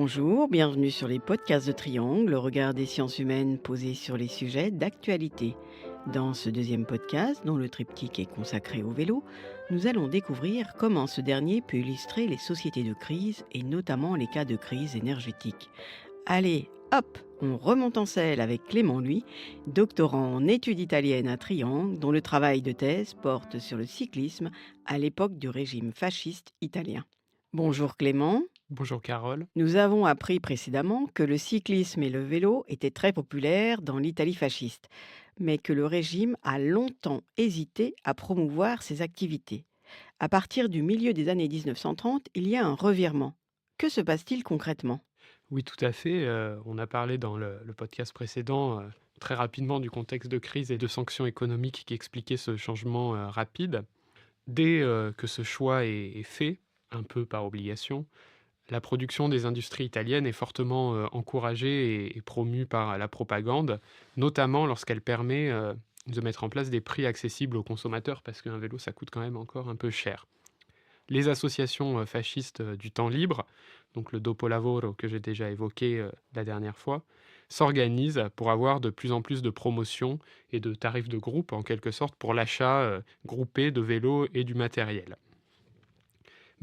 Bonjour, bienvenue sur les podcasts de Triangle, le regard des sciences humaines posé sur les sujets d'actualité. Dans ce deuxième podcast, dont le triptyque est consacré au vélo, nous allons découvrir comment ce dernier peut illustrer les sociétés de crise et notamment les cas de crise énergétique. Allez, hop, on remonte en selle avec Clément, lui, doctorant en études italiennes à Triangle, dont le travail de thèse porte sur le cyclisme à l'époque du régime fasciste italien. Bonjour Clément. Bonjour Carole. Nous avons appris précédemment que le cyclisme et le vélo étaient très populaires dans l'Italie fasciste, mais que le régime a longtemps hésité à promouvoir ces activités. À partir du milieu des années 1930, il y a un revirement. Que se passe-t-il concrètement? Oui, tout à fait. On a parlé dans le podcast précédent très rapidement du contexte de crise et de sanctions économiques qui expliquaient ce changement rapide. Dès que ce choix est fait, un peu par obligation, la production des industries italiennes est fortement encouragée et promue par la propagande, notamment lorsqu'elle permet de mettre en place des prix accessibles aux consommateurs, parce qu'un vélo, ça coûte quand même encore un peu cher. Les associations fascistes du temps libre, donc le Dopolavoro que j'ai déjà évoqué la dernière fois, s'organisent pour avoir de plus en plus de promotions et de tarifs de groupe, en quelque sorte, pour l'achat groupé de vélos et du matériel.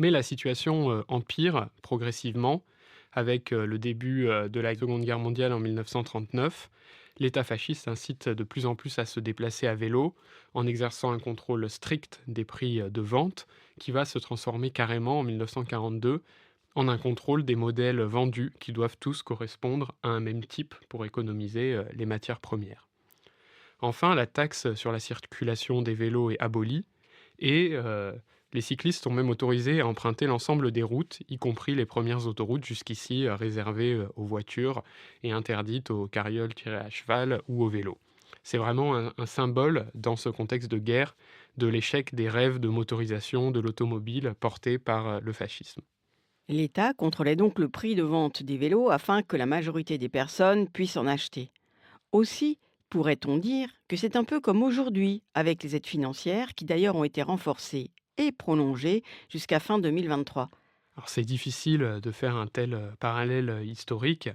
Mais la situation empire progressivement avec le début de la Seconde Guerre mondiale en 1939. L'État fasciste incite de plus en plus à se déplacer à vélo en exerçant un contrôle strict des prix de vente qui va se transformer carrément en 1942 en un contrôle des modèles vendus qui doivent tous correspondre à un même type pour économiser les matières premières. Enfin, la taxe sur la circulation des vélos est abolie et les cyclistes sont même autorisés à emprunter l'ensemble des routes, y compris les premières autoroutes jusqu'ici réservées aux voitures et interdites aux carrioles tirées à cheval ou aux vélos. C'est vraiment un symbole, dans ce contexte de guerre, de l'échec des rêves de motorisation de l'automobile portés par le fascisme. L'État contrôlait donc le prix de vente des vélos afin que la majorité des personnes puissent en acheter. Aussi, pourrait-on dire que c'est un peu comme aujourd'hui, avec les aides financières qui d'ailleurs ont été renforcées et prolongées jusqu'à fin 2023. Alors c'est difficile de faire un tel parallèle historique,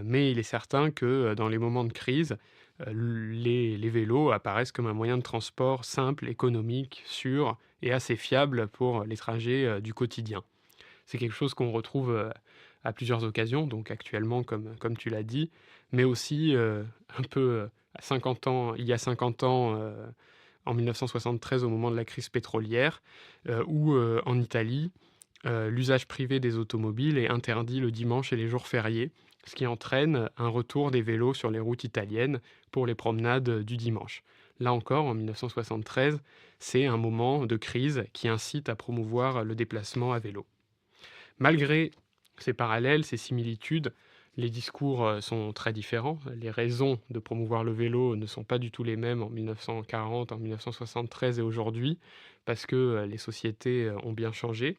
mais il est certain que dans les moments de crise, les vélos apparaissent comme un moyen de transport simple, économique, sûr et assez fiable pour les trajets du quotidien. C'est quelque chose qu'on retrouve à plusieurs occasions, donc actuellement comme tu l'as dit, mais aussi un peu à 50 ans, il y a 50 ans, en 1973 au moment de la crise pétrolière, ou en Italie, l'usage privé des automobiles est interdit le dimanche et les jours fériés, ce qui entraîne un retour des vélos sur les routes italiennes pour les promenades du dimanche. Là encore, en 1973, c'est un moment de crise qui incite à promouvoir le déplacement à vélo. Malgré ces parallèles, ces similitudes, les discours sont très différents. Les raisons de promouvoir le vélo ne sont pas du tout les mêmes en 1940, en 1973 et aujourd'hui, parce que les sociétés ont bien changé.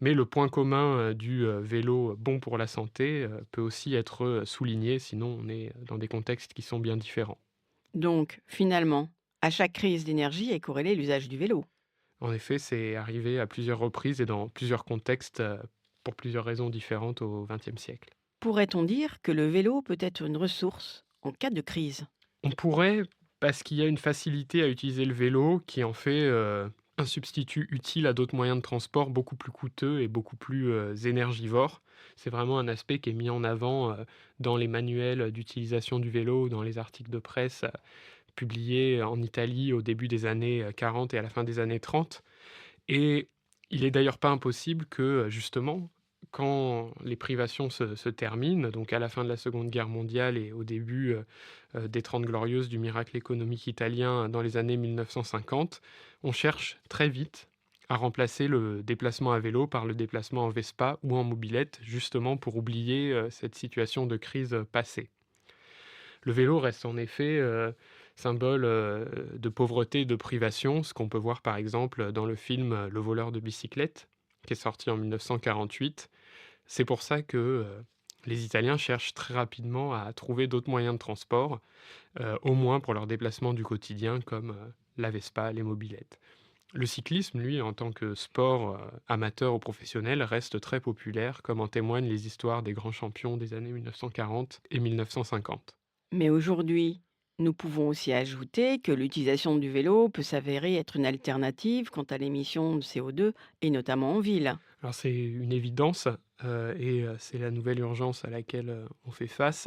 Mais le point commun du vélo bon pour la santé peut aussi être souligné, sinon on est dans des contextes qui sont bien différents. Donc, finalement, à chaque crise d'énergie est corrélé l'usage du vélo. En effet, c'est arrivé à plusieurs reprises et dans plusieurs contextes pour plusieurs raisons différentes au XXe siècle. Pourrait-on dire que le vélo peut être une ressource en cas de crise? On pourrait, parce qu'il y a une facilité à utiliser le vélo qui en fait un substitut utile à d'autres moyens de transport beaucoup plus coûteux et beaucoup plus énergivores. C'est vraiment un aspect qui est mis en avant dans les manuels d'utilisation du vélo, dans les articles de presse publiés en Italie au début des années 40 et à la fin des années 30. Et il est d'ailleurs pas impossible que, justement, quand les privations se terminent, donc à la fin de la Seconde Guerre mondiale et au début, des Trente Glorieuses, du miracle économique italien dans les années 1950, on cherche très vite à remplacer le déplacement à vélo par le déplacement en Vespa ou en mobilette, justement pour oublier, cette situation de crise, passée. Le vélo reste en effet symbole de pauvreté et de privation, ce qu'on peut voir par exemple dans le film Le voleur de bicyclette, qui est sorti en 1948. C'est pour ça que les Italiens cherchent très rapidement à trouver d'autres moyens de transport, au moins pour leurs déplacements du quotidien comme la Vespa, les mobylettes. Le cyclisme, lui, en tant que sport amateur ou professionnel, reste très populaire, comme en témoignent les histoires des grands champions des années 1940 et 1950. Mais aujourd'hui, nous pouvons aussi ajouter que l'utilisation du vélo peut s'avérer être une alternative quant à l'émission de CO2 et notamment en ville. Alors c'est une évidence, c'est la nouvelle urgence à laquelle, on fait face.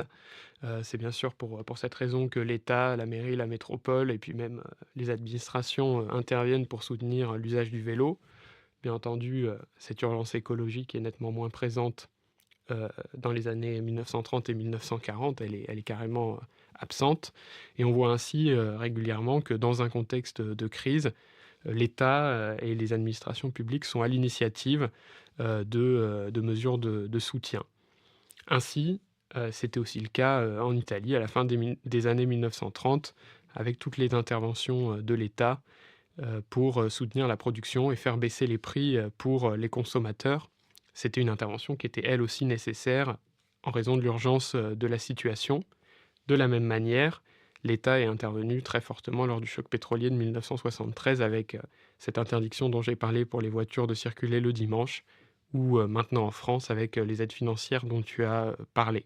C'est bien sûr pour cette raison que l'État, la mairie, la métropole et puis même, les administrations, interviennent pour soutenir l'usage du vélo. Bien entendu, cette urgence écologique est nettement moins présente, dans les années 1930 et 1940. Elle est carrément, absente et on voit ainsi, régulièrement que dans un contexte de crise, l'État, et les administrations publiques sont à l'initiative, de mesures de soutien. Ainsi, c'était aussi le cas, en Italie à la fin des années 1930 avec toutes les interventions, de l'État, pour, soutenir la production et faire baisser les prix, pour, les consommateurs. C'était une intervention qui était elle aussi nécessaire en raison de l'urgence, de la situation. De la même manière, l'État est intervenu très fortement lors du choc pétrolier de 1973 avec, cette interdiction dont j'ai parlé pour les voitures de circuler le dimanche ou, maintenant en France avec, les aides financières dont tu as, parlé.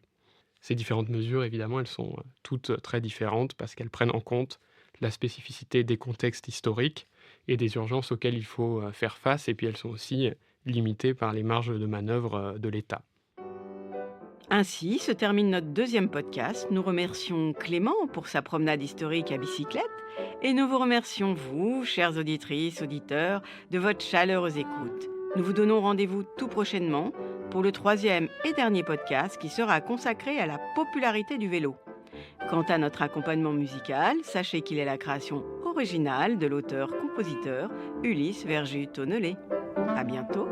Ces différentes mesures, évidemment, elles sont, toutes, très différentes parce qu'elles prennent en compte la spécificité des contextes historiques et des urgences auxquelles il faut, faire face et puis elles sont aussi, limitées par les marges de manœuvre, de l'État. Ainsi se termine notre deuxième podcast. Nous remercions Clément pour sa promenade historique à bicyclette et nous vous remercions, vous, chères auditrices, auditeurs, de votre chaleureuse écoute. Nous vous donnons rendez-vous tout prochainement pour le troisième et dernier podcast qui sera consacré à la popularité du vélo. Quant à notre accompagnement musical, sachez qu'il est la création originale de l'auteur-compositeur Ulysse Verjus-Tonnelet. À bientôt.